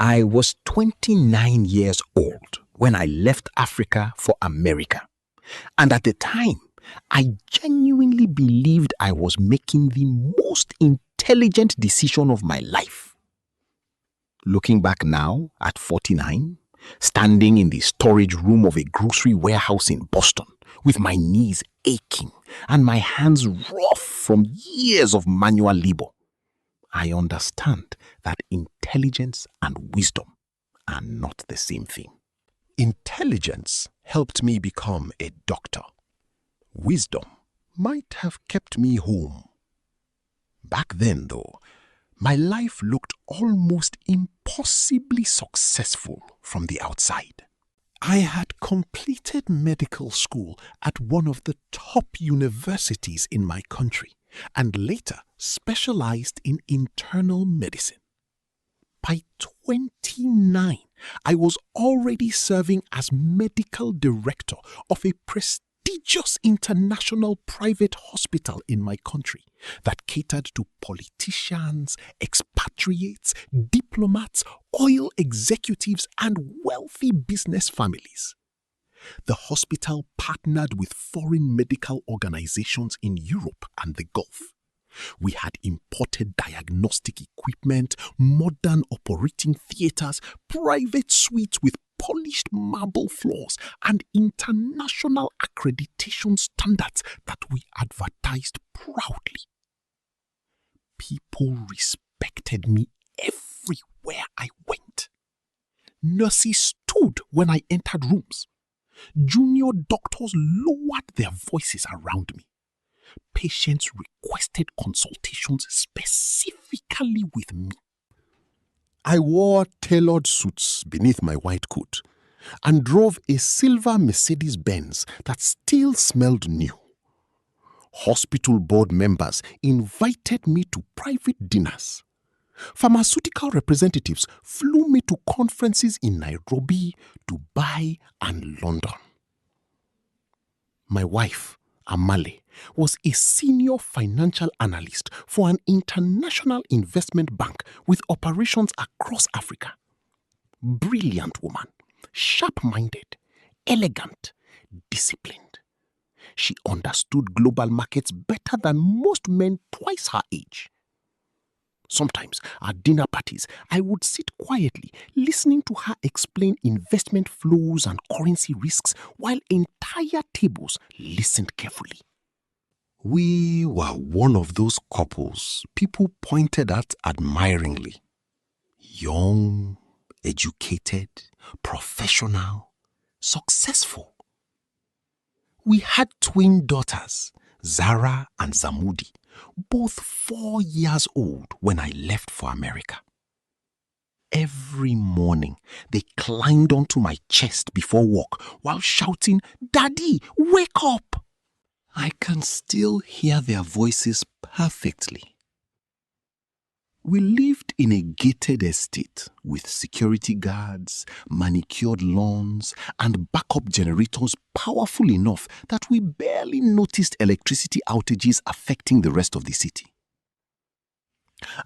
I was 29 years old when I left Africa for America. And at the time, I genuinely believed I was making the most intelligent decision of my life. Looking back now, at 49, standing in the storage room of a grocery warehouse in Boston, with my knees aching and my hands rough from years of manual labor, I understand that intelligence and wisdom are not the same thing. Intelligence helped me become a doctor. Wisdom might have kept me home. Back then, though, my life looked almost impossibly successful from the outside. I had completed medical school at one of the top universities in my country and later specialized in internal medicine. By 29, I was already serving as medical director of a prestigious international private hospital in my country that catered to politicians, expatriates, diplomats, oil executives, and wealthy business families. The hospital partnered with foreign medical organizations in Europe and the Gulf. We had imported diagnostic equipment, modern operating theaters, private suites with polished marble floors, and international accreditation standards that we advertised proudly. People respected me everywhere I went. Nurses stood when I entered rooms. Junior doctors lowered their voices around me. Patients requested consultations specifically with me. I wore tailored suits beneath my white coat and drove a silver Mercedes-Benz that still smelled new. Hospital board members invited me to private dinners. Pharmaceutical representatives flew me to conferences in Nairobi, Dubai, and London. My wife, Amale, was a senior financial analyst for an international investment bank with operations across Africa. Brilliant woman, sharp-minded, elegant, disciplined. She understood global markets better than most men twice her age. Sometimes at dinner parties, I would sit quietly listening to her explain investment flows and currency risks while entire tables listened carefully. We were one of those couples people pointed at admiringly. Young, educated, professional, successful. We had twin daughters, Zara and Zamudi, both 4 years old when I left for America. Every morning, they climbed onto my chest before work while shouting, "Daddy, wake up!" I can still hear their voices perfectly. We lived in a gated estate with security guards, manicured lawns, and backup generators powerful enough that we barely noticed electricity outages affecting the rest of the city.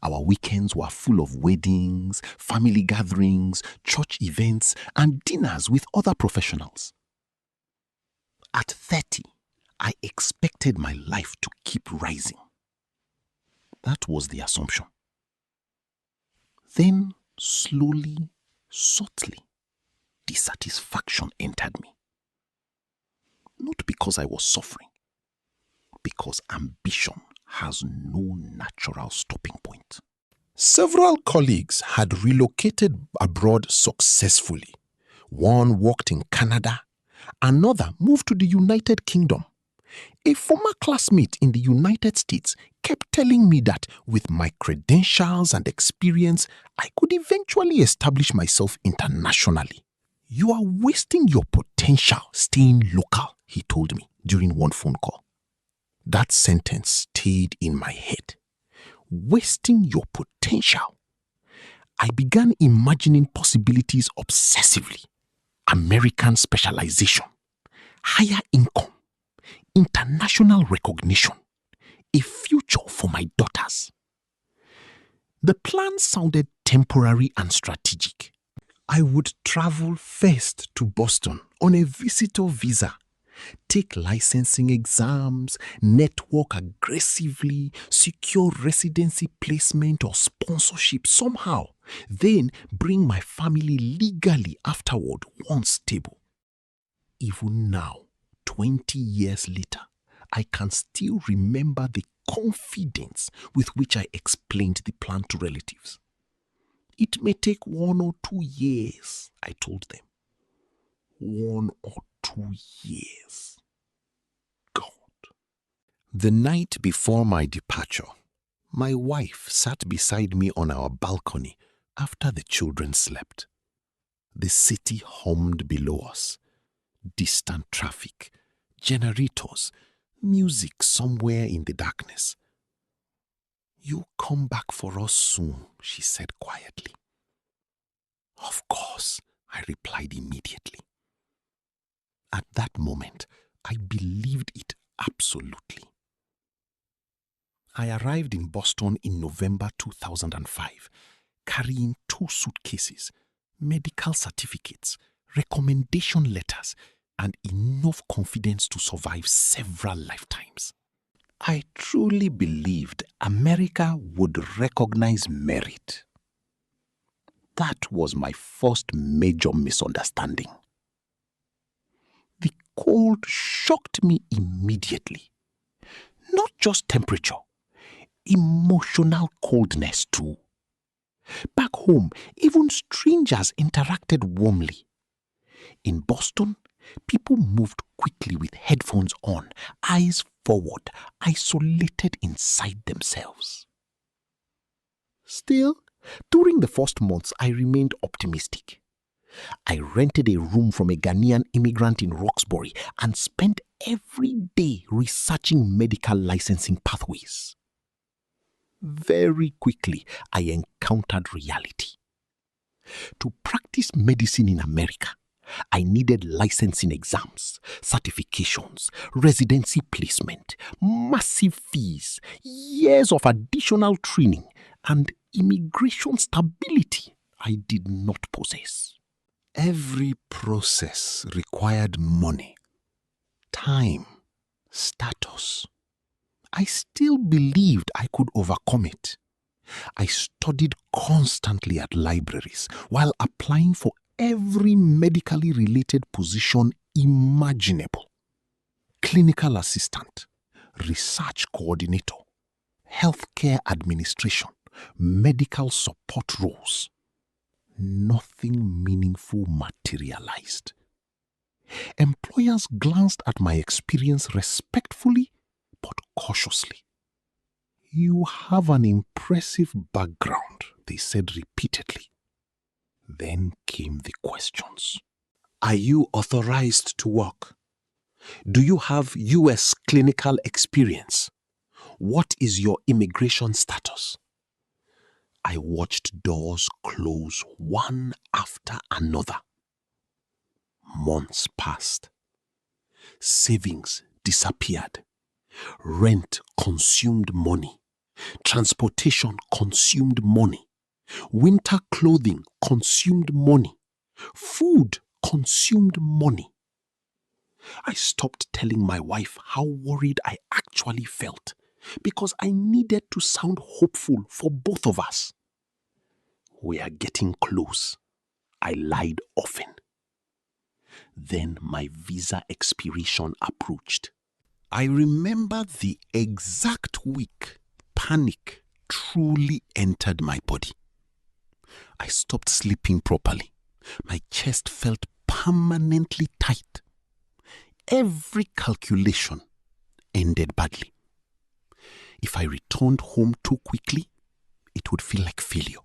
Our weekends were full of weddings, family gatherings, church events, and dinners with other professionals. At 30, I expected my life to keep rising. That was the assumption. Then, slowly, subtly, dissatisfaction entered me. Not because I was suffering, because ambition has no natural stopping point. Several colleagues had relocated abroad successfully. One worked in Canada, another moved to the United Kingdom. A former classmate in the United States kept telling me that with my credentials and experience, I could eventually establish myself internationally. "You are wasting your potential staying local," he told me during one phone call. That sentence stayed in my head. Wasting your potential. I began imagining possibilities obsessively. American specialization, higher income, international recognition, a future for my daughters. The plan sounded temporary and strategic. I would travel first to Boston on a visitor visa, take licensing exams, network aggressively, secure residency placement or sponsorship somehow, then bring my family legally afterward once stable. Even now, 20 years later, I can still remember the confidence with which I explained the plan to relatives. It may take 1 or 2 years, I told them. 1 or 2 years. God. The night before my departure, my wife sat beside me on our balcony after the children slept. The city hummed below us. Distant traffic, generators, music somewhere in the darkness. "You'll come back for us soon," she said quietly. "Of course," I replied immediately. At that moment, I believed it absolutely. I arrived in Boston in November 2005, carrying 2 suitcases, medical certificates, recommendation letters, and enough confidence to survive several lifetimes. I truly believed America would recognize merit. That was my first major misunderstanding. The cold shocked me immediately. Not just temperature, emotional coldness too. Back home, even strangers interacted warmly. In Boston, people moved quickly with headphones on, eyes forward, isolated inside themselves. Still, during the first months, I remained optimistic. I rented a room from a Ghanaian immigrant in Roxbury and spent every day researching medical licensing pathways. Very quickly, I encountered reality. To practice medicine in America, I needed licensing exams, certifications, residency placement, massive fees, years of additional training, and immigration stability I did not possess. Every process required money, time, status. I still believed I could overcome it. I studied constantly at libraries while applying for every medically related position imaginable. Clinical assistant, research coordinator, healthcare administration, medical support roles. Nothing meaningful materialized. Employers glanced at my experience respectfully but cautiously. "You have an impressive background," they said repeatedly. Then came the questions. "Are you authorized to work? Do you have U.S. clinical experience? What is your immigration status?" I watched doors close one after another. Months passed. Savings disappeared. Rent consumed money. Transportation consumed money. Winter clothing consumed money. Food consumed money. I stopped telling my wife how worried I actually felt because I needed to sound hopeful for both of us. "We are getting close," I lied often. Then my visa expiration approached. I remember the exact week panic truly entered my body. I stopped sleeping properly. My chest felt permanently tight. Every calculation ended badly. If I returned home too quickly, it would feel like failure.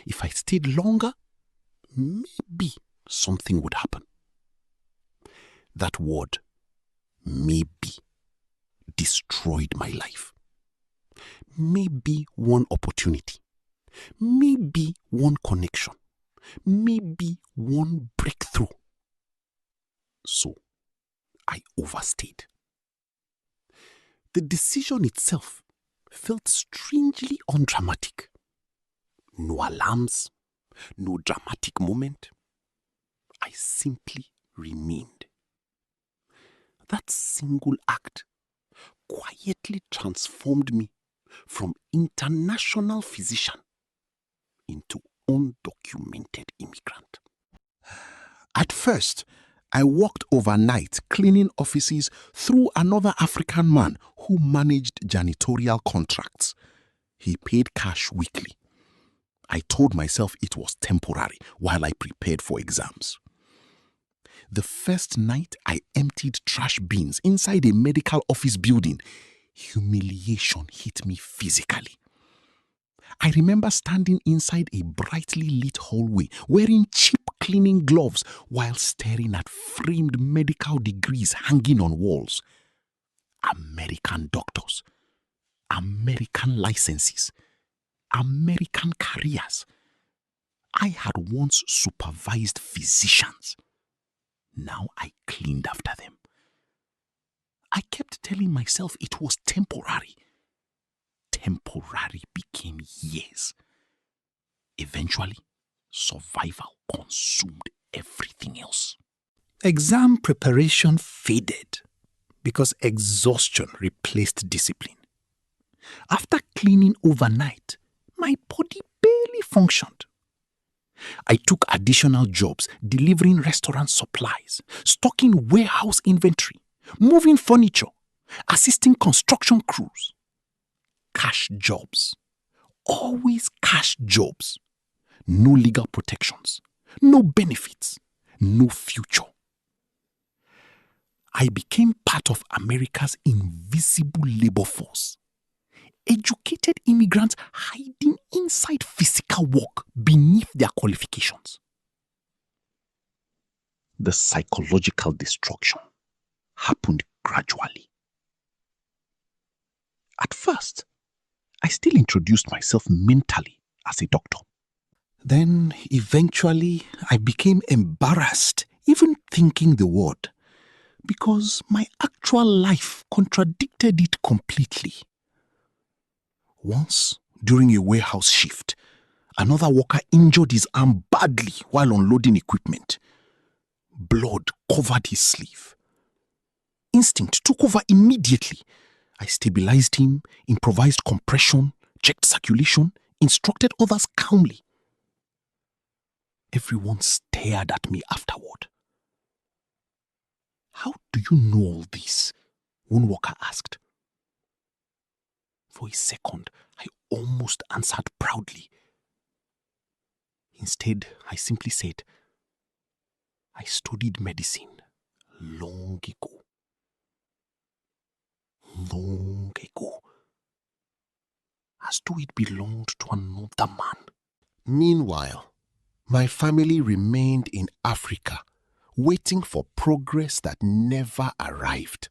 If I stayed longer, maybe something would happen. That word, maybe, destroyed my life. Maybe one opportunity. Maybe one connection. Maybe one breakthrough. So, I overstayed. The decision itself felt strangely undramatic. No alarms, no dramatic moment. I simply remained. That single act quietly transformed me from international physician into undocumented immigrant. At first, I worked overnight cleaning offices through another African man who managed janitorial contracts. He paid cash weekly. I told myself it was temporary while I prepared for exams. The first night I emptied trash bins inside a medical office building, humiliation hit me physically. I remember standing inside a brightly lit hallway wearing cheap cleaning gloves while staring at framed medical degrees hanging on walls. American doctors, American licenses, American careers. I had once supervised physicians. Now I cleaned after them. I kept telling myself it was temporary. Temporary became years. Eventually, survival consumed everything else. Exam preparation faded because exhaustion replaced discipline. After cleaning overnight, my body barely functioned. I took additional jobs delivering restaurant supplies, stocking warehouse inventory, moving furniture, assisting construction crews. Cash jobs. Always cash jobs. No legal protections, no benefits, no future. I became part of America's invisible labor force. Educated immigrants hiding inside physical work beneath their qualifications. The psychological destruction happened gradually. At first, I still introduced myself mentally as a doctor. Then, eventually, I became embarrassed even thinking the word because my actual life contradicted it completely. Once, during a warehouse shift, another worker injured his arm badly while unloading equipment. Blood covered his sleeve. Instinct took over immediately. I stabilized him, improvised compression, checked circulation, instructed others calmly. Everyone stared at me afterward. "How do you know all this?" one worker asked. For a second, I almost answered proudly. Instead, I simply said, "I studied medicine long ago. Long ago. As though it belonged to another man." Meanwhile, my family remained in Africa, waiting for progress that never arrived.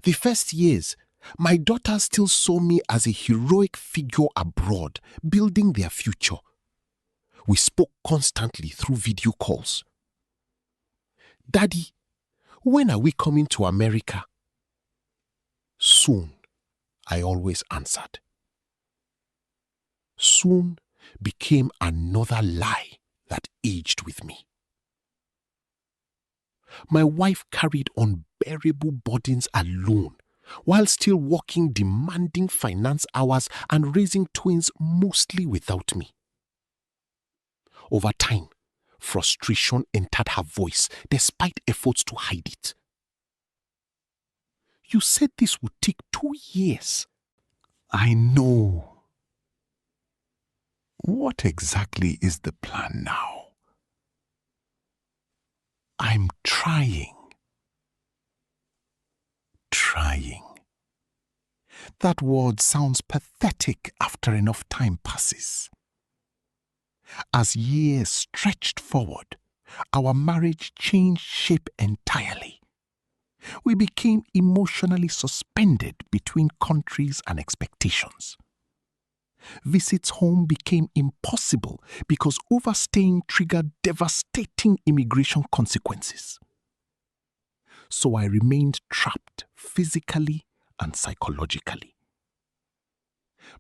The first years, my daughters still saw me as a heroic figure abroad, building their future. We spoke constantly through video calls. "Daddy, when are we coming to America?" "Soon," I always answered. Soon became another lie that aged with me. My wife carried unbearable burdens alone, while still working demanding finance hours and raising twins mostly without me. Over time, frustration entered her voice despite efforts to hide it. "You said this would take 2 years. I know. What exactly is the plan now? I'm trying. That word sounds pathetic after enough time passes. As years stretched forward, our marriage changed shape entirely. We became emotionally suspended between countries and expectations. Visits home became impossible because overstaying triggered devastating immigration consequences. So I remained trapped physically and psychologically.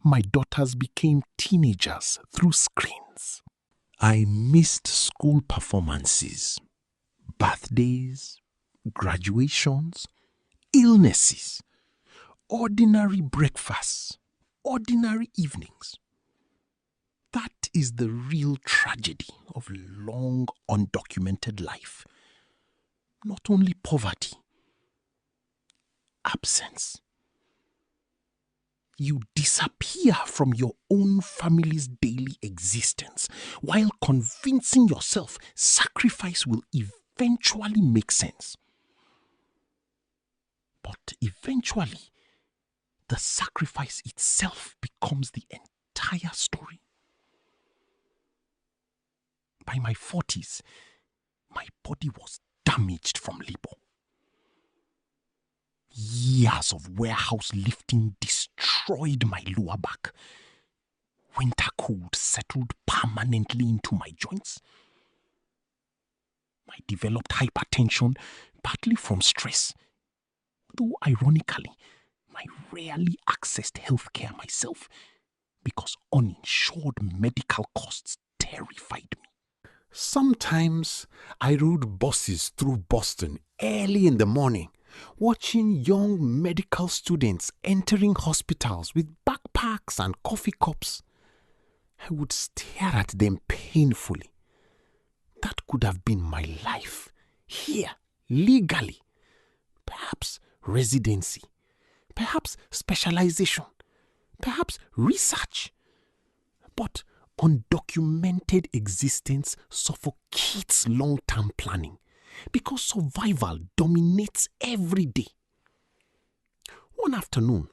My daughters became teenagers through screens. I missed school performances, birthdays, graduations, illnesses, ordinary breakfasts, ordinary evenings. That is the real tragedy of long, undocumented life. Not only poverty, absence. You disappear from your own family's daily existence while convincing yourself sacrifice will eventually make sense. But eventually, the sacrifice itself becomes the entire story. By my 40s, my body was damaged from labor. Years of warehouse lifting destroyed my lower back. Winter cold settled permanently into my joints. I developed hypertension, partly from stress. Though ironically, I rarely accessed healthcare myself because uninsured medical costs terrified me. Sometimes I rode buses through Boston early in the morning, watching young medical students entering hospitals with backpacks and coffee cups. I would stare at them painfully. That could have been my life, here, legally. Perhaps residency, perhaps specialization, perhaps research. But undocumented existence suffocates long-term planning because survival dominates every day. One afternoon,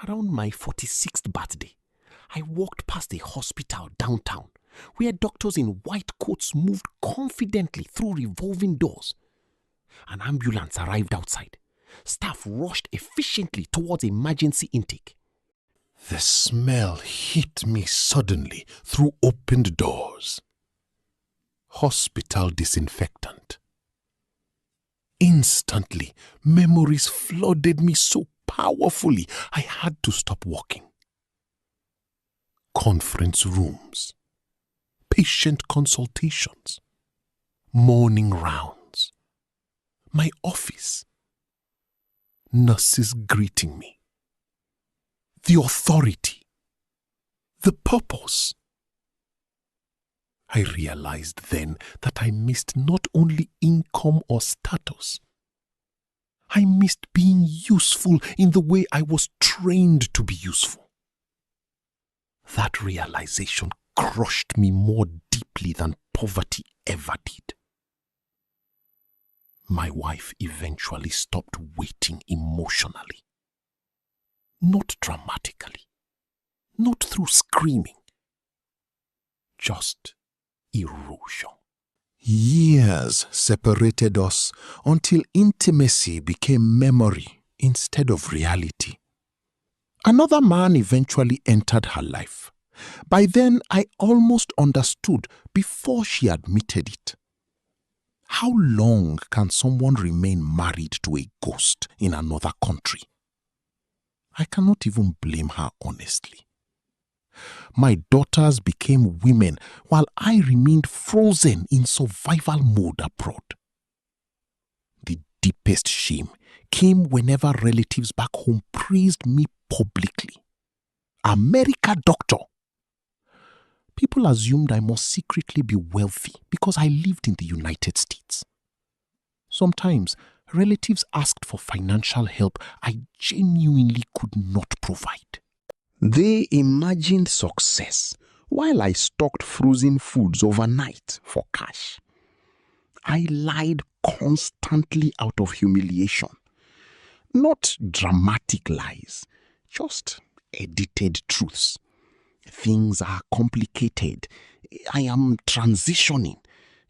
around my 46th birthday, I walked past a hospital downtown where doctors in white coats moved confidently through revolving doors. An ambulance arrived outside. Staff rushed efficiently towards emergency intake. The smell hit me suddenly through opened doors. Hospital disinfectant. Instantly, memories flooded me so powerfully I had to stop walking. Conference rooms, patient consultations, morning rounds, my office, nurses greeting me, the authority, the purpose. I realized then that I missed not only income or status, I missed being useful in the way I was trained to be useful. That realization crushed me more deeply than poverty ever did. My wife eventually stopped waiting emotionally. Not dramatically, not through screaming, just erosion. Years separated us until intimacy became memory instead of reality. Another man eventually entered her life. By then, I almost understood before she admitted it. How long can someone remain married to a ghost in another country? I cannot even blame her honestly. My daughters became women while I remained frozen in survival mode abroad. The deepest shame came whenever relatives back home praised me publicly. America doctor. People assumed I must secretly be wealthy because I lived in the United States. Sometimes relatives asked for financial help I genuinely could not provide. They imagined success while I stocked frozen foods overnight for cash. I lied constantly out of humiliation. Not dramatic lies, just edited truths. Things are complicated. I am transitioning.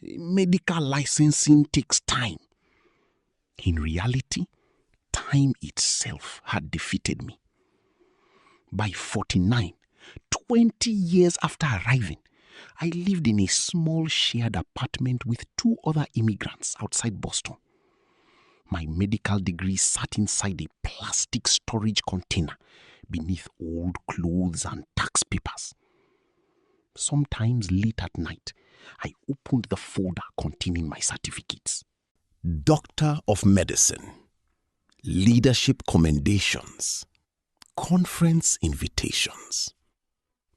Medical licensing takes time. In reality, time itself had defeated me. By 49, 20 years after arriving, I lived in a small shared apartment with 2 other immigrants outside Boston. My medical degree sat inside a plastic storage container beneath old clothes and tax papers. Sometimes late at night, I opened the folder containing my certificates. Doctor of Medicine, Leadership Commendations, Conference Invitations.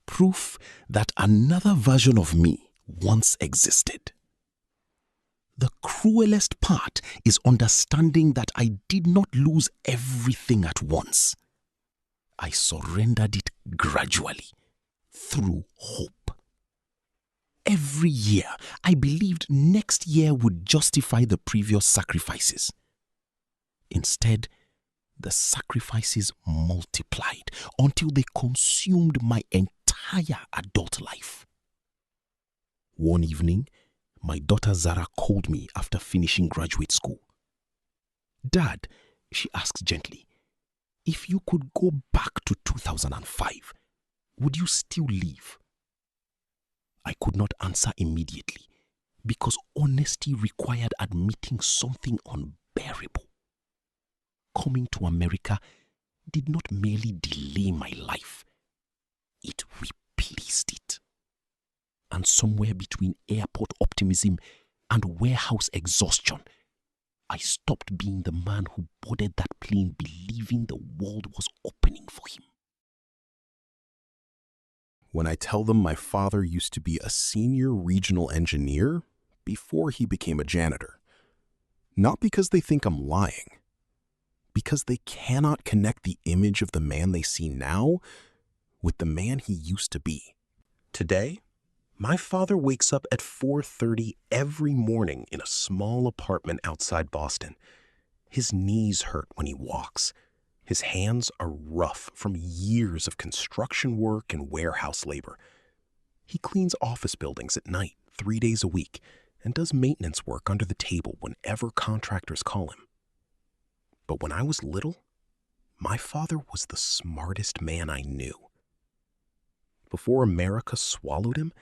Proof that another version of me once existed. The cruelest part is understanding that I did not lose everything at once. I surrendered it gradually, through hope. Every year, I believed next year would justify the previous sacrifices. Instead, the sacrifices multiplied until they consumed my entire adult life. One evening, my daughter Zara called me after finishing graduate school. "Dad," she asked gently, "if you could go back to 2005, would you still leave?" I could not answer immediately because honesty required admitting something unbearable. Coming to America did not merely delay my life, it replaced it. And somewhere between airport optimism and warehouse exhaustion, I stopped being the man who boarded that plane believing the world was opening for him. When I tell them my father used to be a senior regional engineer before he became a janitor, not because they think I'm lying, because they cannot connect the image of the man they see now with the man he used to be. Today, my father wakes up at 4:30 every morning in a small apartment outside Boston. His knees hurt when he walks. His hands are rough from years of construction work and warehouse labor. He cleans office buildings at night 3 days a week and does maintenance work under the table whenever contractors call him. But when I was little, my father was the smartest man I knew. Before America swallowed him,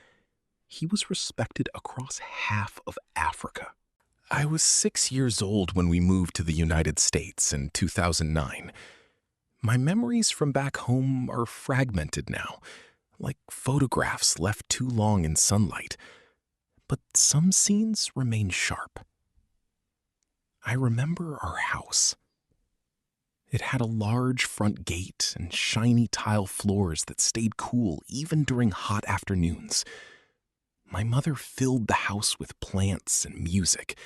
he was respected across half of Africa. I was 6 years old when we moved to the United States in 2009. My memories from back home are fragmented now, like photographs left too long in sunlight. But some scenes remain sharp. I remember our house. It had a large front gate and shiny tile floors that stayed cool even during hot afternoons. My mother filled the house with plants and music.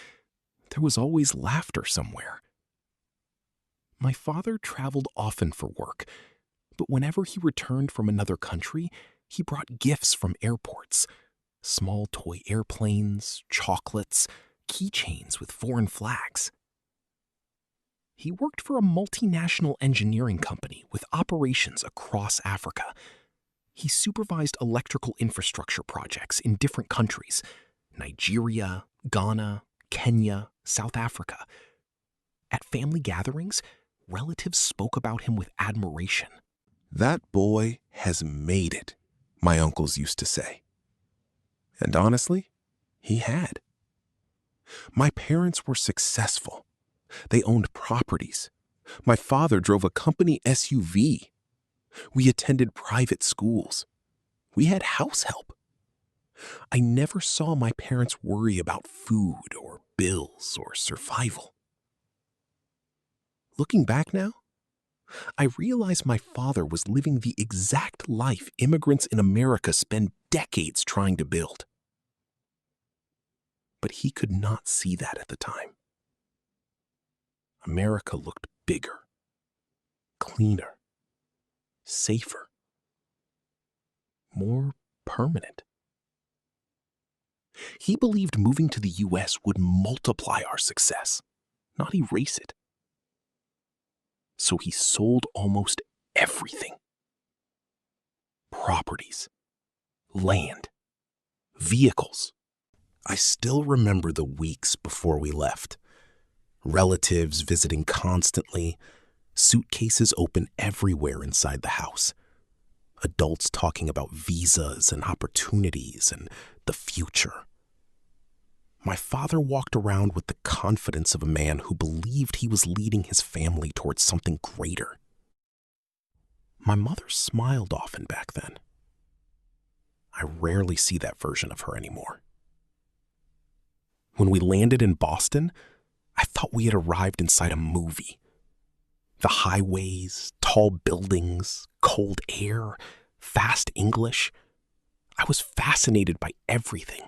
There was always laughter somewhere. My father traveled often for work, but whenever he returned from another country, he brought gifts from airports. Small toy airplanes, chocolates, keychains with foreign flags. He worked for a multinational engineering company with operations across Africa. He supervised electrical infrastructure projects in different countries: Nigeria, Ghana, Kenya, South Africa. At family gatherings, relatives spoke about him with admiration. "That boy has made it," my uncles used to say. And honestly, he had. My parents were successful. They owned properties. My father drove a company SUV. We attended private schools. We had house help. I never saw my parents worry about food or bills or survival. Looking back now, I realize my father was living the exact life immigrants in America spend decades trying to build. But he could not see that at the time. America looked bigger, cleaner, safer, more permanent. He believed moving to the US would multiply our success, not erase it. So he sold almost everything. Properties, land, vehicles. I still remember the weeks before we left. Relatives visiting constantly, suitcases open everywhere inside the house. Adults talking about visas and opportunities and the future. My father walked around with the confidence of a man who believed he was leading his family towards something greater. My mother smiled often back then. I rarely see that version of her anymore. When we landed in Boston, I thought we had arrived inside a movie. The highways, tall buildings, cold air, fast English. I was fascinated by everything.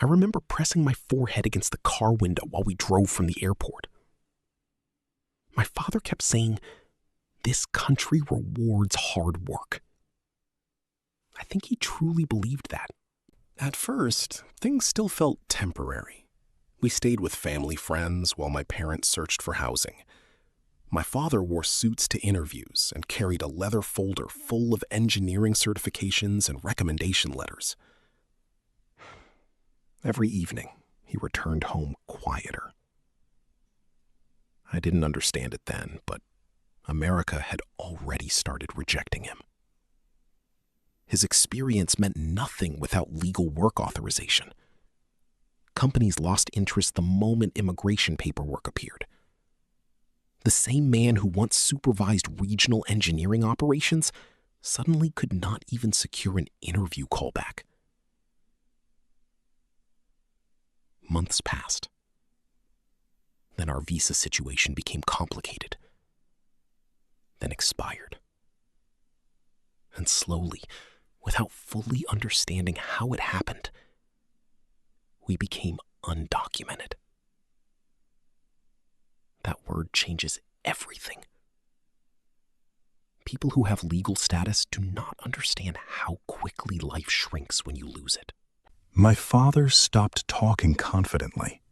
I remember pressing my forehead against the car window while we drove from the airport. My father kept saying, "This country rewards hard work." I think he truly believed that. At first, things still felt temporary. We stayed with family friends while my parents searched for housing. My father wore suits to interviews and carried a leather folder full of engineering certifications and recommendation letters. Every evening, he returned home quieter. I didn't understand it then, but America had already started rejecting him. His experience meant nothing without legal work authorization. Companies lost interest the moment immigration paperwork appeared. The same man who once supervised regional engineering operations suddenly could not even secure an interview callback. Months passed. Then our visa situation became complicated, then expired. And slowly, without fully understanding how it happened, we became undocumented. That word changes everything. People who have legal status do not understand how quickly life shrinks when you lose it. My father stopped talking confidently,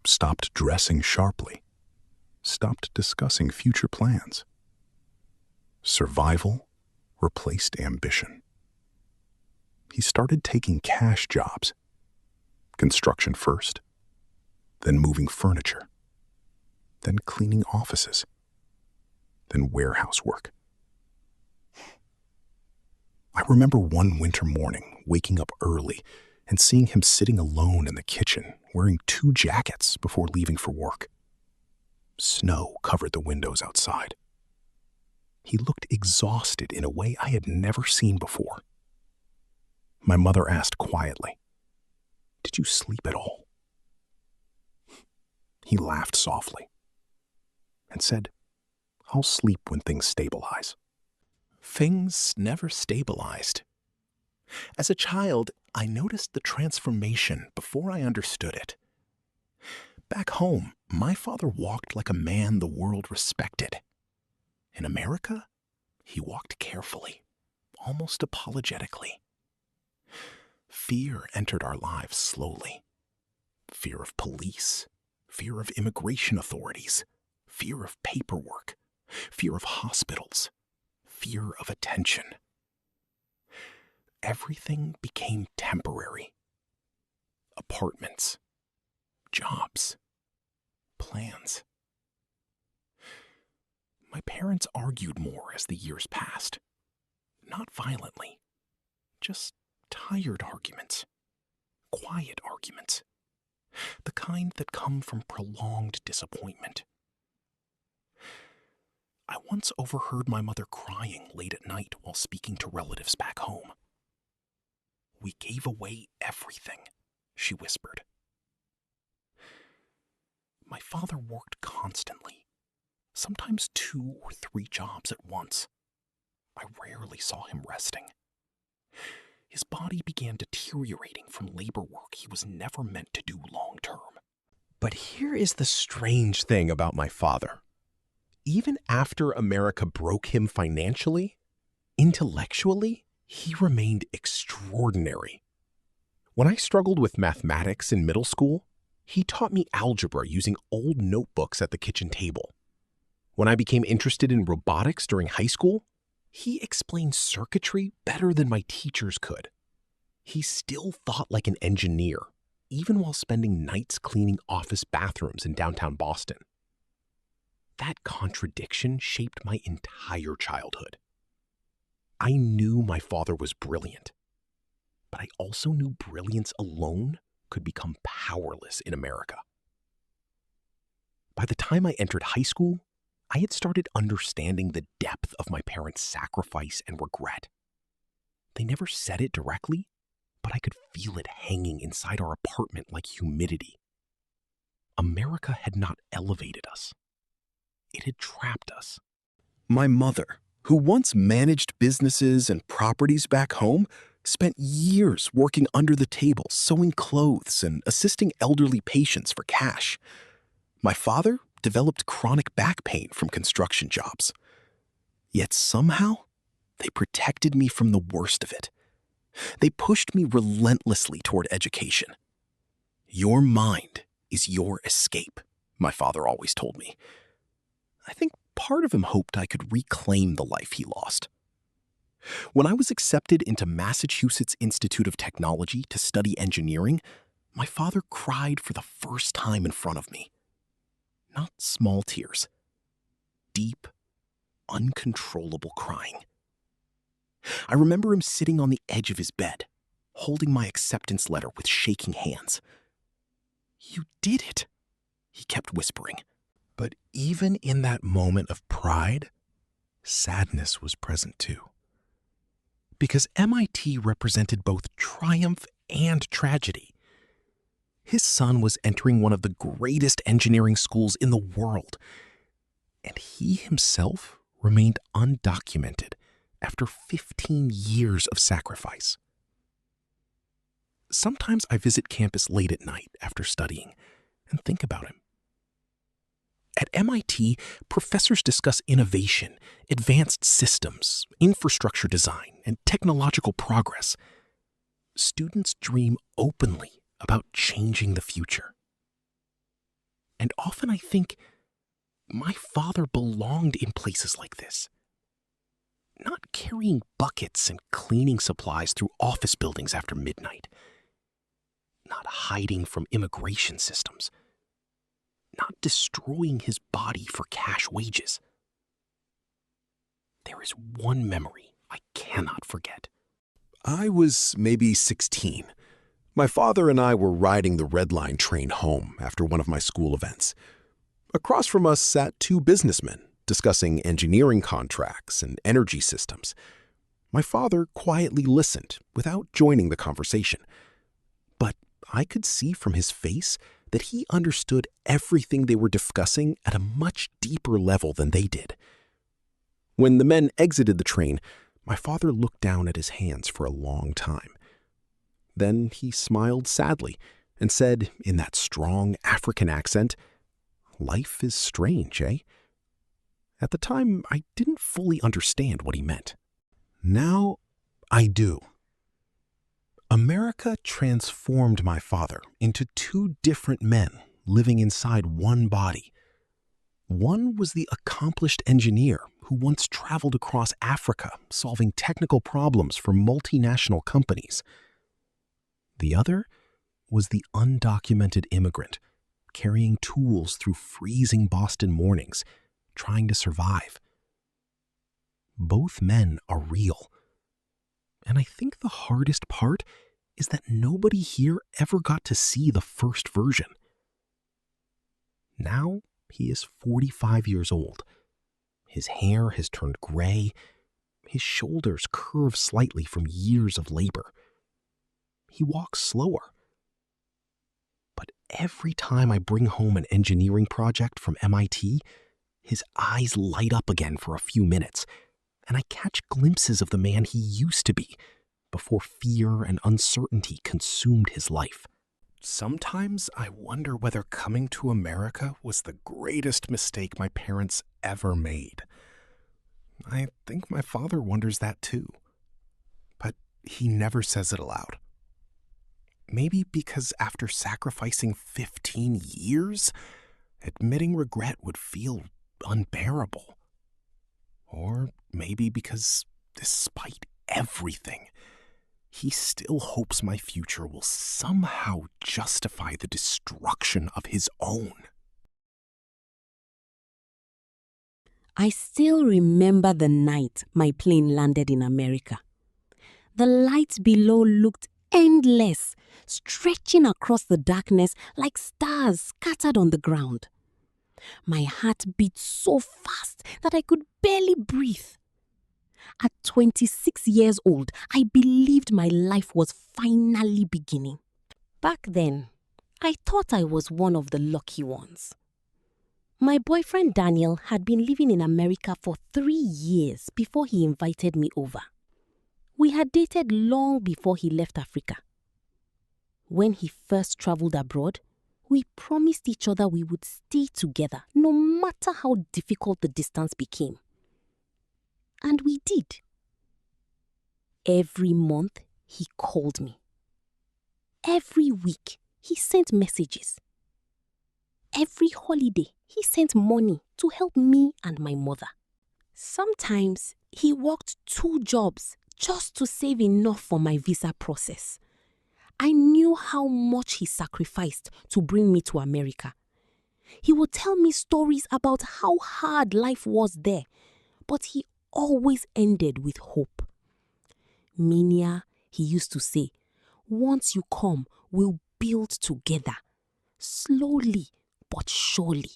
stopped dressing sharply, stopped discussing future plans. Survival replaced ambition. He started taking cash jobs, construction first, then moving furniture, then cleaning offices, then warehouse work. I remember one winter morning waking up early and seeing him sitting alone in the kitchen wearing 2 jackets before leaving for work. Snow covered the windows outside. He looked exhausted in a way I had never seen before. My mother asked quietly, "Did you sleep at all?" He laughed softly and said, "I'll sleep when things stabilize." Things never stabilized. As a child, I noticed the transformation before I understood it. Back home, my father walked like a man the world respected. In America, he walked carefully, almost apologetically. Fear entered our lives slowly. Fear of police, fear of immigration authorities, fear of paperwork, fear of hospitals, fear of attention. Everything became temporary. Apartments, jobs, plans. My parents argued more as the years passed. Not violently, just tired arguments, quiet arguments, the kind that come from prolonged disappointment. I once overheard my mother crying late at night while speaking to relatives back home. "We gave away everything," she whispered. My father worked constantly, sometimes 2 or 3 jobs at once. I rarely saw him resting. His body began deteriorating from labor work he was never meant to do long term. But here is the strange thing about my father. Even after America broke him financially, intellectually, he remained extraordinary. When I struggled with mathematics in middle school, he taught me algebra using old notebooks at the kitchen table. When I became interested in robotics during high school, he explained circuitry better than my teachers could. He still thought like an engineer, even while spending nights cleaning office bathrooms in downtown Boston. That contradiction shaped my entire childhood. I knew my father was brilliant, but I also knew brilliance alone could become powerless in America. By the time I entered high school, I had started understanding the depth of my parents' sacrifice and regret. They never said it directly, but I could feel it hanging inside our apartment like humidity. America had not elevated us. It had trapped us. My mother, who once managed businesses and properties back home, spent years working under the table, sewing clothes and assisting elderly patients for cash. My father developed chronic back pain from construction jobs. Yet somehow, they protected me from the worst of it. They pushed me relentlessly toward education. Your mind is your escape, my father always told me. I think part of him hoped I could reclaim the life he lost. When I was accepted into Massachusetts Institute of Technology to study engineering, my father cried for the first time in front of me. Not small tears. Deep, uncontrollable crying. I remember him sitting on the edge of his bed, holding my acceptance letter with shaking hands. "You did it," he kept whispering. But even in that moment of pride, sadness was present too. Because MIT represented both triumph and tragedy. His son was entering one of the greatest engineering schools in the world, and he himself remained undocumented after 15 years of sacrifice. Sometimes I visit campus late at night after studying and think about him. At MIT, professors discuss innovation, advanced systems, infrastructure design, and technological progress. Students dream openly about changing the future. And often I think, my father belonged in places like this. Not carrying buckets and cleaning supplies through office buildings after midnight. Not hiding from immigration systems. Not destroying his body for cash wages. There is one memory I cannot forget. I was maybe 16. My father and I were riding the Red Line train home after one of my school events. Across from us sat two businessmen discussing engineering contracts and energy systems. My father quietly listened without joining the conversation. But I could see from his face that he understood everything they were discussing at a much deeper level than they did. When the men exited the train, my father looked down at his hands for a long time. Then he smiled sadly and said in that strong African accent, "Life is strange, eh?" At the time, I didn't fully understand what he meant. Now, I do. America transformed my father into two different men living inside one body. One was the accomplished engineer who once traveled across Africa solving technical problems for multinational companies. The other was the undocumented immigrant carrying tools through freezing Boston mornings, trying to survive. Both men are real. And I think the hardest part is that nobody here ever got to see the first version. Now he is 45 years old. His hair has turned gray. His shoulders curve slightly from years of labor. He walks slower. But every time I bring home an engineering project from MIT, his eyes light up again for a few minutes, and I catch glimpses of the man he used to be before fear and uncertainty consumed his life. Sometimes I wonder whether coming to America was the greatest mistake my parents ever made. I think my father wonders that too, but he never says it aloud. Maybe because after sacrificing 15 years, admitting regret would feel unbearable. Or maybe because, despite everything, he still hopes my future will somehow justify the destruction of his own. I still remember the night my plane landed in America. The lights below looked endless, stretching across the darkness like stars scattered on the ground. My heart beat so fast that I could barely breathe. At 26 years old, I believed my life was finally beginning. Back then, I thought I was one of the lucky ones. My boyfriend Daniel had been living in America for 3 years before he invited me over. We had dated long before he left Africa. When he first traveled abroad, we promised each other we would stay together no matter how difficult the distance became. And we did. Every month, he called me. Every week, he sent messages. Every holiday, he sent money to help me and my mother. Sometimes, he worked 2 jobs just to save enough for my visa process. I knew how much he sacrificed to bring me to America. He would tell me stories about how hard life was there, but he always ended with hope. Minia, he used to say, once you come, we'll build together, slowly but surely.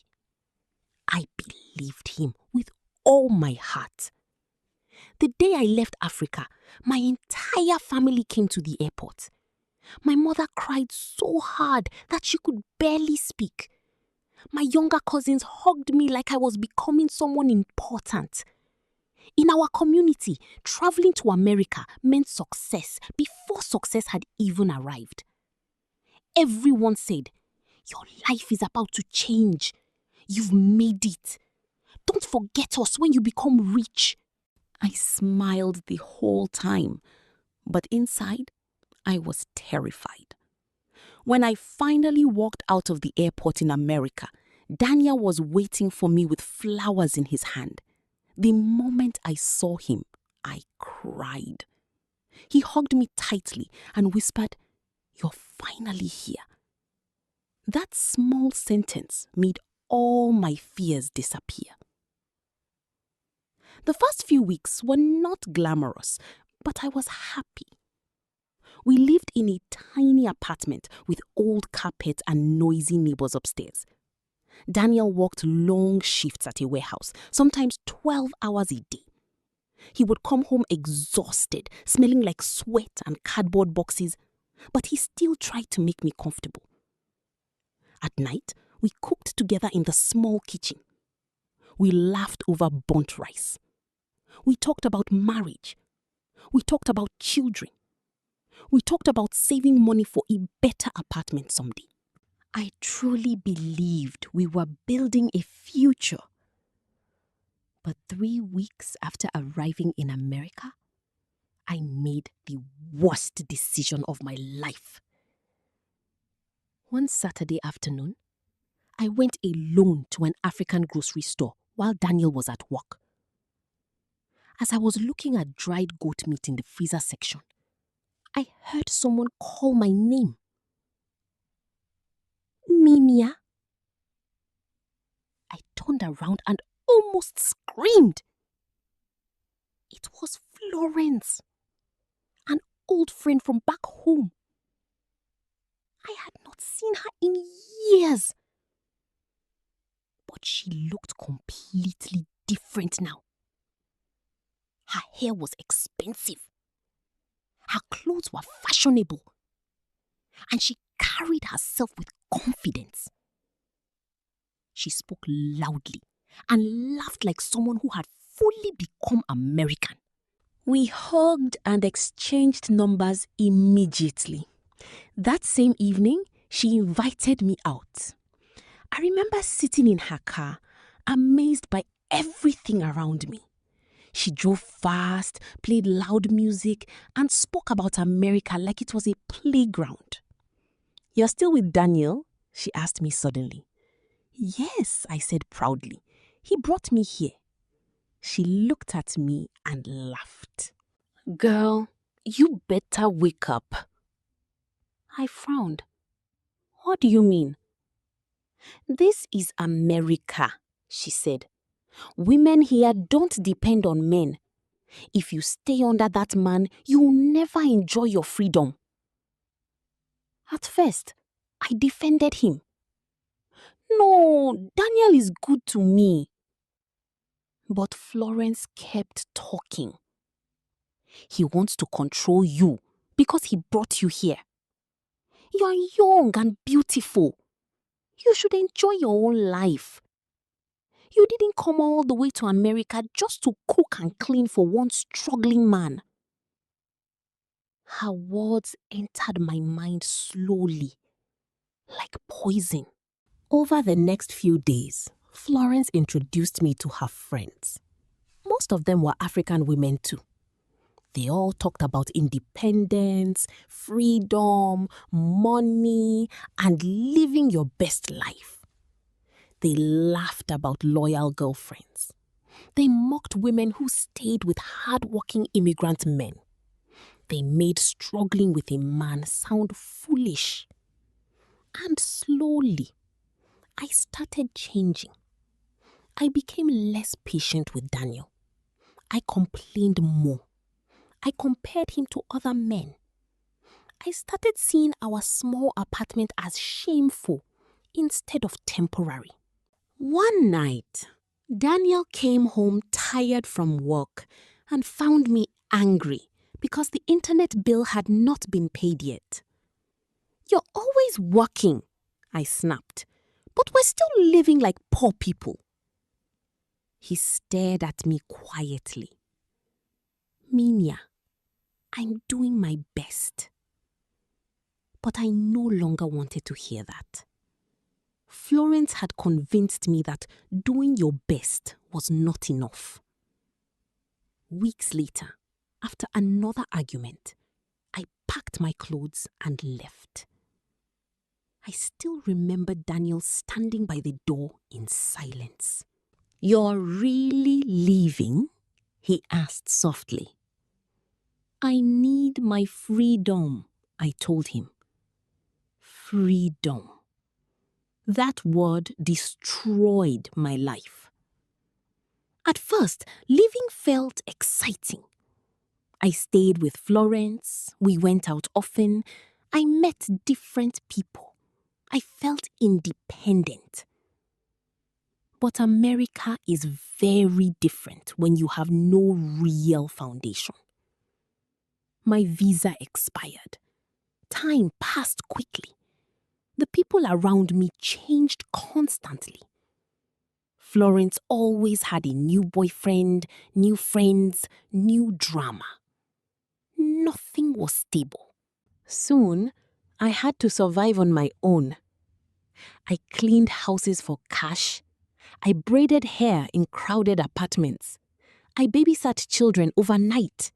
I believed him with all my heart. The day I left Africa, my entire family came to the airport. My mother cried so hard that she could barely speak. My younger cousins hugged me like I was becoming someone important. In our community, traveling to America meant success before success had even arrived. Everyone said, "Your life is about to change. You've made it. Don't forget us when you become rich." I smiled the whole time, but inside, I was terrified. When I finally walked out of the airport in America, Daniel was waiting for me with flowers in his hand. The moment I saw him, I cried. He hugged me tightly and whispered, "You're finally here." That small sentence made all my fears disappear. The first few weeks were not glamorous, but I was happy. We lived in a tiny apartment with old carpet and noisy neighbors upstairs. Daniel worked long shifts at a warehouse, sometimes 12 hours a day. He would come home exhausted, smelling like sweat and cardboard boxes, but he still tried to make me comfortable. At night, we cooked together in the small kitchen. We laughed over burnt rice. We talked about marriage. We talked about children. We talked about saving money for a better apartment someday. I truly believed we were building a future. But 3 weeks after arriving in America, I made the worst decision of my life. One Saturday afternoon, I went alone to an African grocery store while Daniel was at work. As I was looking at dried goat meat in the freezer section, I heard someone call my name. "Minia." I turned around and almost screamed. It was Florence, an old friend from back home. I had not seen her in years. But she looked completely different now. Her hair was expensive. Her clothes were fashionable. And she carried herself with confidence. She spoke loudly and laughed like someone who had fully become American. We hugged and exchanged numbers immediately. That same evening, she invited me out. I remember sitting in her car, amazed by everything around me. She drove fast, played loud music, and spoke about America like it was a playground. "You're still with Daniel?" she asked me suddenly. "Yes," I said proudly. "He brought me here." She looked at me and laughed. "Girl, you better wake up." I frowned. "What do you mean?" "This is America," she said. "Women here don't depend on men. If you stay under that man, you'll never enjoy your freedom. At first, I defended him. No, Daniel is good to me. But Florence kept talking. He wants to control you because he brought you here. You are young and beautiful. You should enjoy your own life. You didn't come all the way to America just to cook and clean for one struggling man. Her words entered my mind slowly, like poison. Over the next few days, Florence introduced me to her friends. Most of them were African women too. They all talked about independence, freedom, money, and living your best life. They laughed about loyal girlfriends. They mocked women who stayed with hard-working immigrant men. They made struggling with a man sound foolish. And slowly, I started changing. I became less patient with Daniel. I complained more. I compared him to other men. I started seeing our small apartment as shameful instead of temporary. One night, Daniel came home tired from work and found me angry because the internet bill had not been paid yet. "You're always working," I snapped, "but we're still living like poor people." He stared at me quietly. "Minya, I'm doing my best." But I no longer wanted to hear that. Florence had convinced me that doing your best was not enough. Weeks later, after another argument, I packed my clothes and left. I still remember Daniel standing by the door in silence. "You're really leaving?" he asked softly. "I need my freedom," I told him. Freedom. That word destroyed my life. At first, living felt exciting. I stayed with Florence, we went out often, I met different people. I felt independent. But America is very different when you have no real foundation. My visa expired. Time passed quickly. The people around me changed constantly. Florence always had a new boyfriend, new friends, new drama. Nothing was stable. Soon, I had to survive on my own. I cleaned houses for cash. I braided hair in crowded apartments. I babysat children overnight.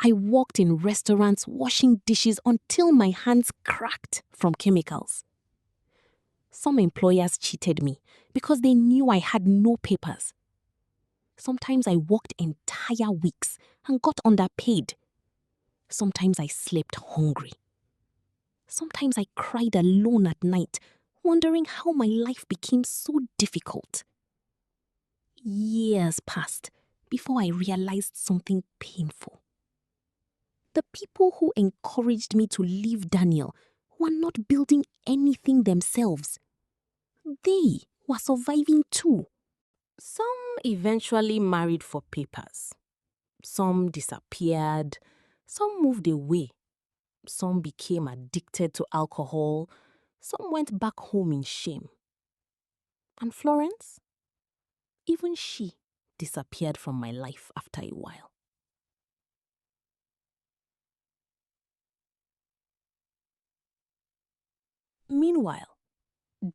I worked in restaurants washing dishes until my hands cracked from chemicals. Some employers cheated me because they knew I had no papers. Sometimes I worked entire weeks and got underpaid. Sometimes I slept hungry. Sometimes I cried alone at night, wondering how my life became so difficult. Years passed before I realized something painful. The people who encouraged me to leave Daniel were not building anything themselves. They were surviving too. Some eventually married for papers. Some disappeared. Some moved away. Some became addicted to alcohol. Some went back home in shame. And Florence? Even she disappeared from my life after a while. Meanwhile,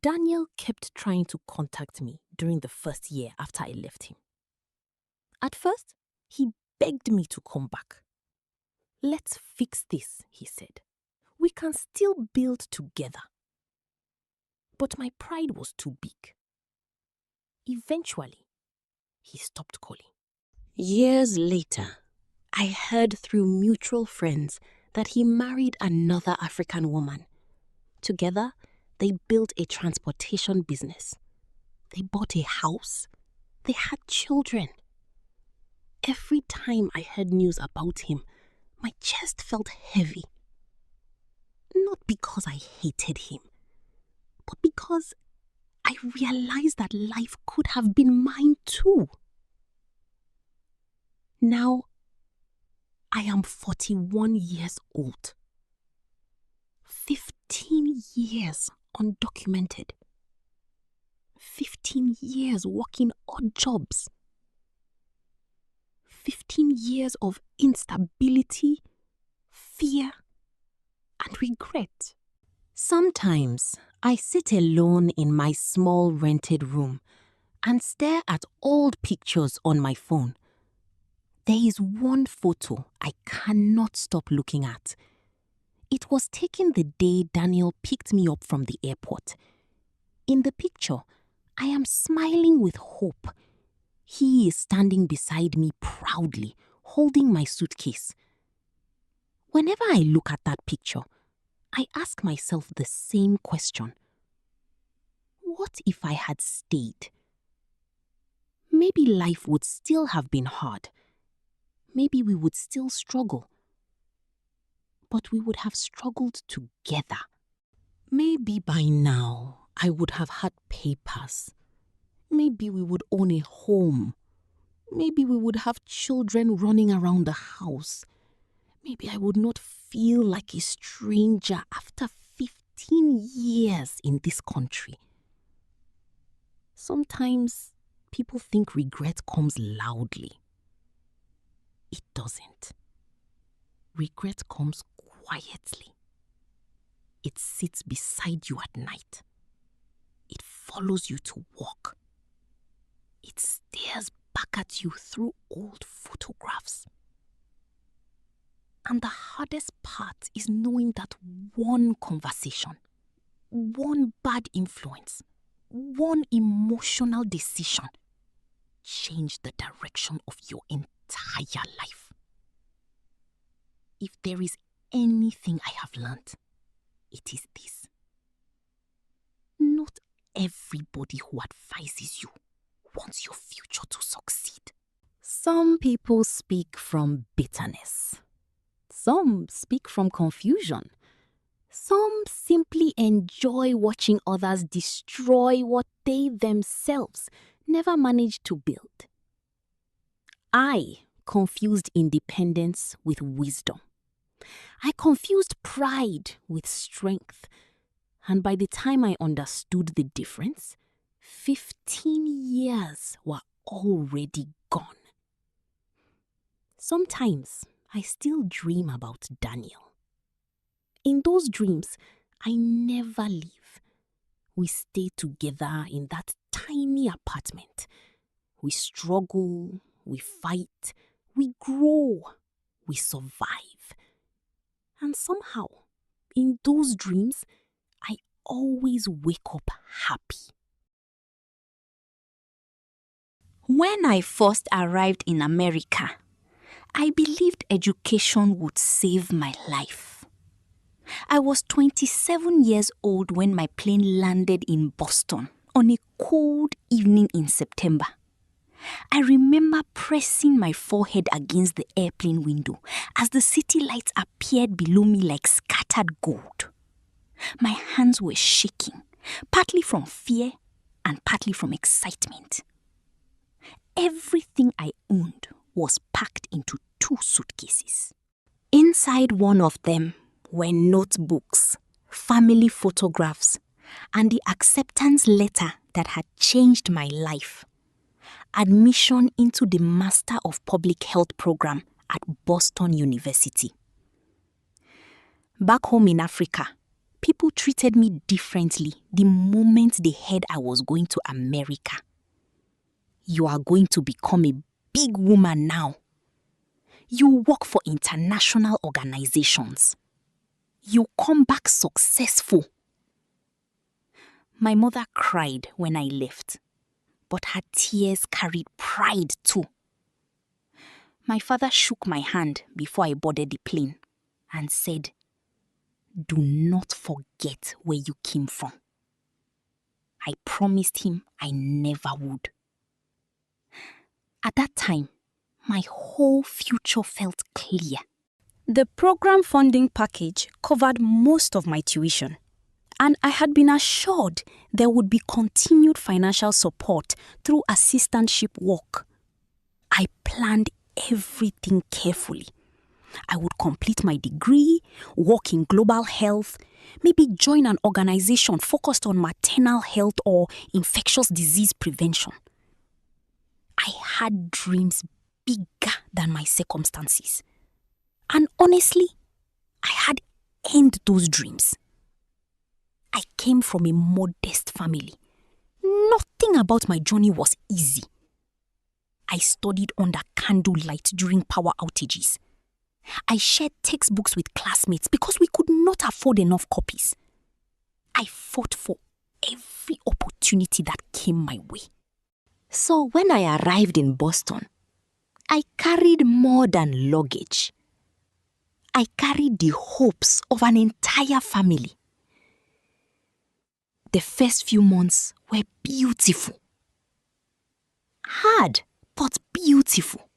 Daniel kept trying to contact me during the first year after I left him. At first, he begged me to come back. "Let's fix this," he said. "We can still build together." But my pride was too big. Eventually, he stopped calling. Years later, I heard through mutual friends that he married another African woman. Together, they built a transportation business. They bought a house. They had children. Every time I heard news about him, my chest felt heavy. Not because I hated him, but because I realized that life could have been mine too. Now, I am 41 years old. 15 years undocumented. 15 years working odd jobs. 15 years of instability, fear, and regret. Sometimes I sit alone in my small rented room and stare at old pictures on my phone. There is one photo I cannot stop looking at. It was taken the day Daniel picked me up from the airport. In the picture, I am smiling with hope. He is standing beside me proudly, holding my suitcase. Whenever I look at that picture, I ask myself the same question. What if I had stayed? Maybe life would still have been hard. Maybe we would still struggle. But we would have struggled together. Maybe by now I would have had papers. Maybe we would own a home. Maybe we would have children running around the house. Maybe I would not feel like a stranger after 15 years in this country. Sometimes people think regret comes loudly. It doesn't. Regret comes quietly. It sits beside you at night. It follows you to work. It stares back at you through old photographs. And the hardest part is knowing that one conversation, one bad influence, one emotional decision changed the direction of your entire life. If there is anything I have learned, it is this. Not everybody who advises you wants your future to succeed. Some people speak from bitterness. Some speak from confusion. Some simply enjoy watching others destroy what they themselves never managed to build. I confused independence with wisdom. I confused pride with strength. And by the time I understood the difference, 15 years were already gone. Sometimes I still dream about Daniel. In those dreams, I never leave. We stay together in that tiny apartment. We struggle, we fight, we grow, we survive. And somehow, in those dreams, I always wake up happy. When I first arrived in America, I believed education would save my life. I was 27 years old when my plane landed in Boston on a cold evening in September. I remember pressing my forehead against the airplane window as the city lights appeared below me like scattered gold. My hands were shaking, partly from fear and partly from excitement. Everything I owned was packed into 2 suitcases. Inside one of them were notebooks, family photographs, and the acceptance letter that had changed my life. Admission into the Master of Public Health program at Boston University. Back home in Africa, people treated me differently the moment they heard I was going to America. You are going to become a big woman now. You work for international organizations. You come back successful. My mother cried when I left, but her tears carried pride too. My father shook my hand before I boarded the plane and said, "Do not forget where you came from." I promised him I never would. At that time, my whole future felt clear. The program funding package covered most of my tuition, and I had been assured there would be continued financial support through assistantship work. I planned everything carefully. I would complete my degree, work in global health, maybe join an organization focused on maternal health or infectious disease prevention. I had dreams bigger than my circumstances. And honestly, I had earned those dreams. I came from a modest family. Nothing about my journey was easy. I studied under candlelight during power outages. I shared textbooks with classmates because we could not afford enough copies. I fought for every opportunity that came my way. So when I arrived in Boston, I carried more than luggage. I carried the hopes of an entire family. The first few months were beautiful. Hard, but beautiful.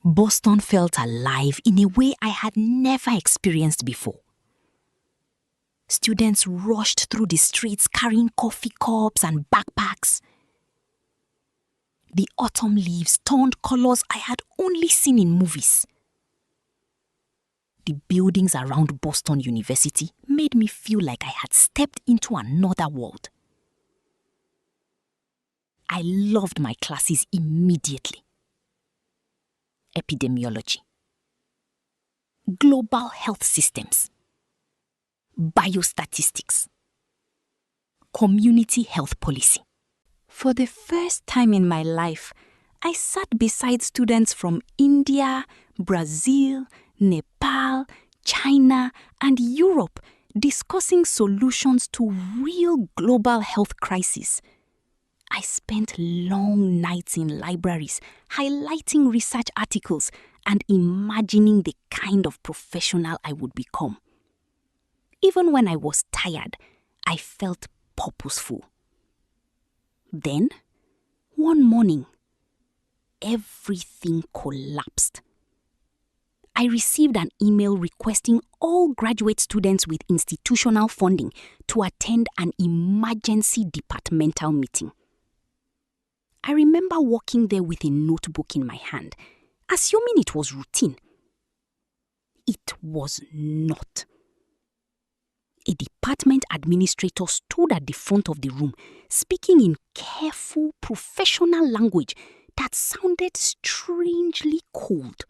Boston felt alive in a way I had never experienced before. Students rushed through the streets carrying coffee cups and backpacks. The autumn leaves turned colors I had only seen in movies. The buildings around Boston University made me feel like I had stepped into another world. I loved my classes immediately. Epidemiology, global health systems, biostatistics, community health policy. For the first time in my life, I sat beside students from India, Brazil, Nepal, China, and Europe discussing solutions to real global health crises. I spent long nights in libraries, highlighting research articles and imagining the kind of professional I would become. Even when I was tired, I felt purposeful. Then, one morning, everything collapsed. I received an email requesting all graduate students with institutional funding to attend an emergency departmental meeting. I remember walking there with a notebook in my hand, assuming it was routine. It was not. A department administrator stood at the front of the room, speaking in careful, professional language that sounded strangely cold.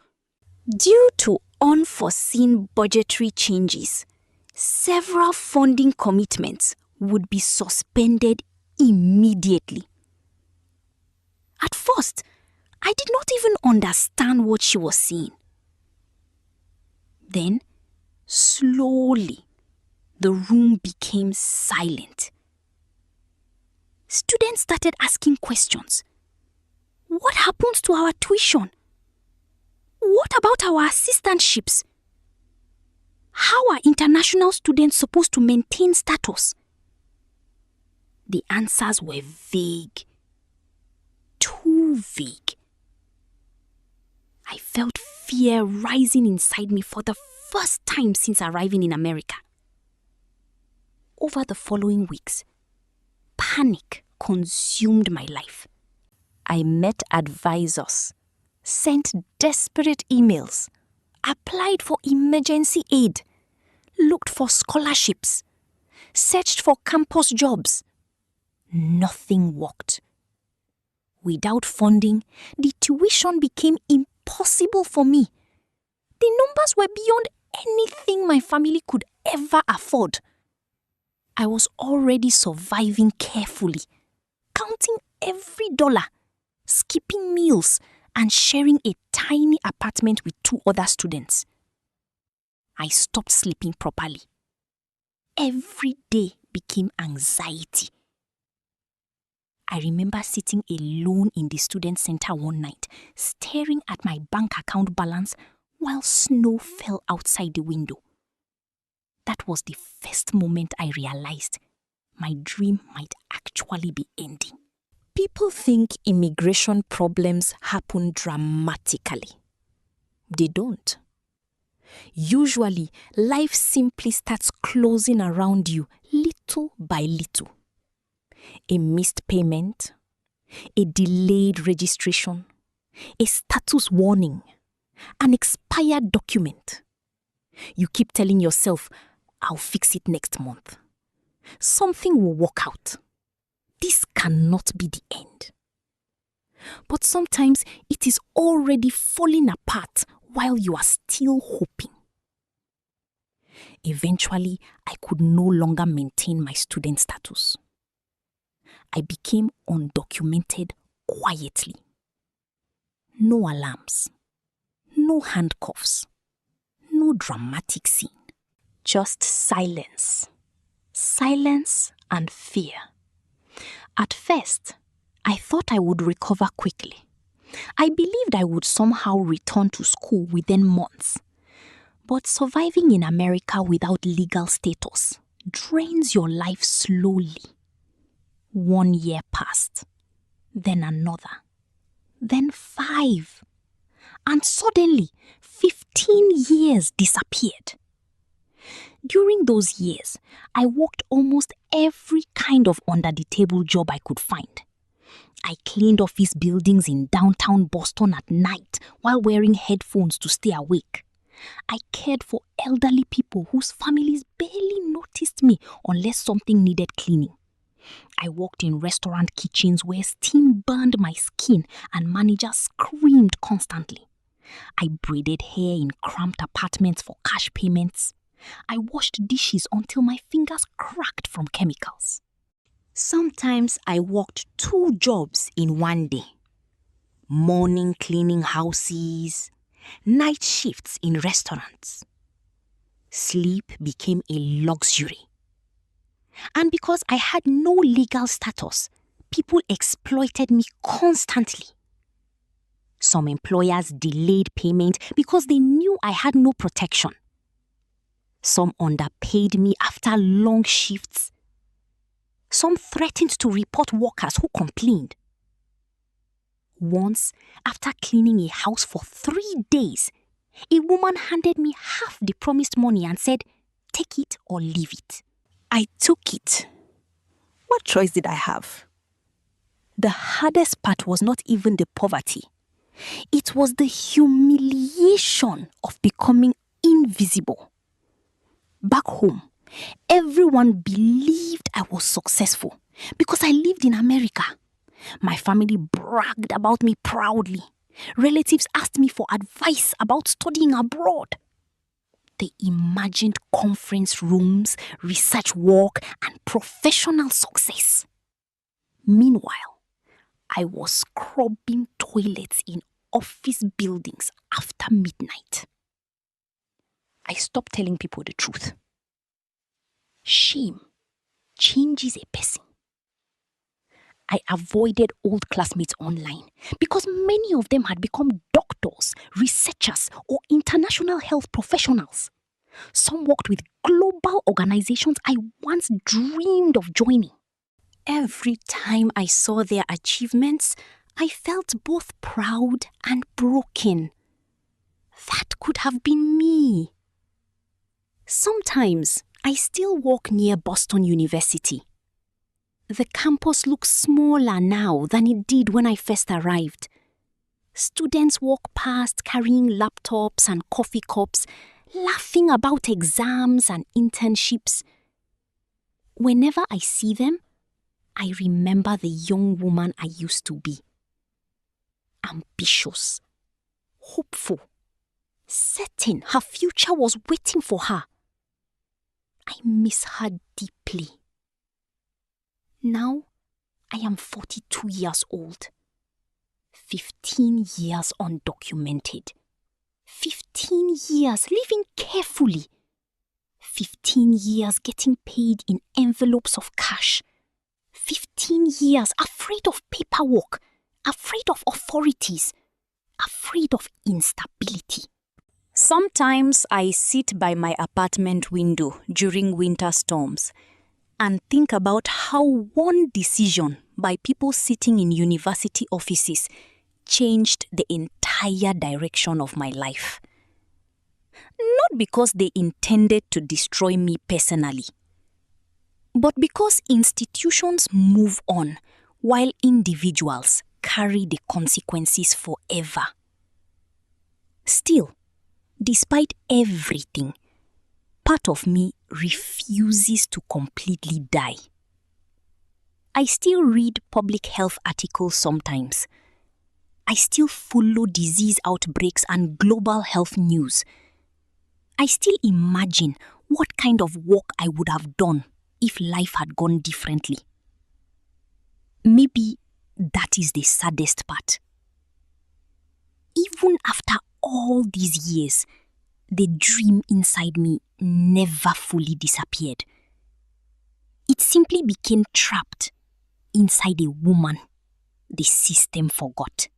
Due to unforeseen budgetary changes, several funding commitments would be suspended immediately. At first, I did not even understand what she was saying. Then, slowly, the room became silent. Students started asking questions. What happens to our tuition? What about our assistantships? How are international students supposed to maintain status? The answers were vague. Too vague. I felt fear rising inside me for the first time since arriving in America. Over the following weeks, panic consumed my life. I met advisors, sent desperate emails, applied for emergency aid, looked for scholarships, searched for campus jobs. Nothing worked. Without funding, the tuition became impossible for me. The numbers were beyond anything my family could ever afford. I was already surviving carefully, counting every dollar, skipping meals, and sharing a tiny apartment with 2 other students. I stopped sleeping properly. Every day became anxiety. I remember sitting alone in the student center one night, staring at my bank account balance while snow fell outside the window. That was the first moment I realized my dream might actually be ending. People think immigration problems happen dramatically. They don't. Usually, life simply starts closing around you little by little. A missed payment, a delayed registration, a status warning, an expired document. You keep telling yourself, I'll fix it next month. Something will work out. This cannot be the end. But sometimes it is already falling apart while you are still hoping. Eventually, I could no longer maintain my student status. I became undocumented quietly. No alarms, no handcuffs, no dramatic scene. Just silence. Silence and fear. At first, I thought I would recover quickly. I believed I would somehow return to school within months. But surviving in America without legal status drains your life slowly. 1 year passed, then another, then 5. And suddenly, 15 years disappeared. During those years, I worked almost every kind of under-the-table job I could find. I cleaned office buildings in downtown Boston at night while wearing headphones to stay awake. I cared for elderly people whose families barely noticed me unless something needed cleaning. I worked in restaurant kitchens where steam burned my skin and managers screamed constantly. I braided hair in cramped apartments for cash payments. I washed dishes until my fingers cracked from chemicals. Sometimes I worked 2 jobs in one day. Morning cleaning houses, night shifts in restaurants. Sleep became a luxury. And because I had no legal status, people exploited me constantly. Some employers delayed payment because they knew I had no protection. Some underpaid me after long shifts. Some threatened to report workers who complained. Once, after cleaning a house for 3 days, a woman handed me half the promised money and said, "Take it or leave it." I took it. What choice did I have? The hardest part was not even the poverty. It was the humiliation of becoming invisible. Back home, everyone believed I was successful because I lived in America. My family bragged about me proudly. Relatives asked me for advice about studying abroad. They imagined conference rooms, research work, and professional success. Meanwhile, I was scrubbing toilets in office buildings after midnight. I stopped telling people the truth. Shame changes a person. I avoided old classmates online because many of them had become doctors, researchers, or international health professionals. Some worked with global organizations I once dreamed of joining. Every time I saw their achievements, I felt both proud and broken. That could have been me. Sometimes I still walk near Boston University. The campus looks smaller now than it did when I first arrived. Students walk past carrying laptops and coffee cups, laughing about exams and internships. Whenever I see them, I remember the young woman I used to be. Ambitious, hopeful, certain her future was waiting for her. I miss her deeply. Now, I am 42 years old. 15 years undocumented. 15 years living carefully. 15 years getting paid in envelopes of cash. 15 years afraid of paperwork, afraid of authorities, afraid of instability. Sometimes I sit by my apartment window during winter storms and think about how one decision by people sitting in university offices changed the entire direction of my life. Not because they intended to destroy me personally, but because institutions move on while individuals carry the consequences forever. Still, despite everything, part of me refuses to completely die. I still read public health articles sometimes. I still follow disease outbreaks and global health news. I still imagine what kind of work I would have done if life had gone differently. Maybe that is the saddest part. Even after all these years, the dream inside me never fully disappeared. It simply became trapped inside a woman the system forgot.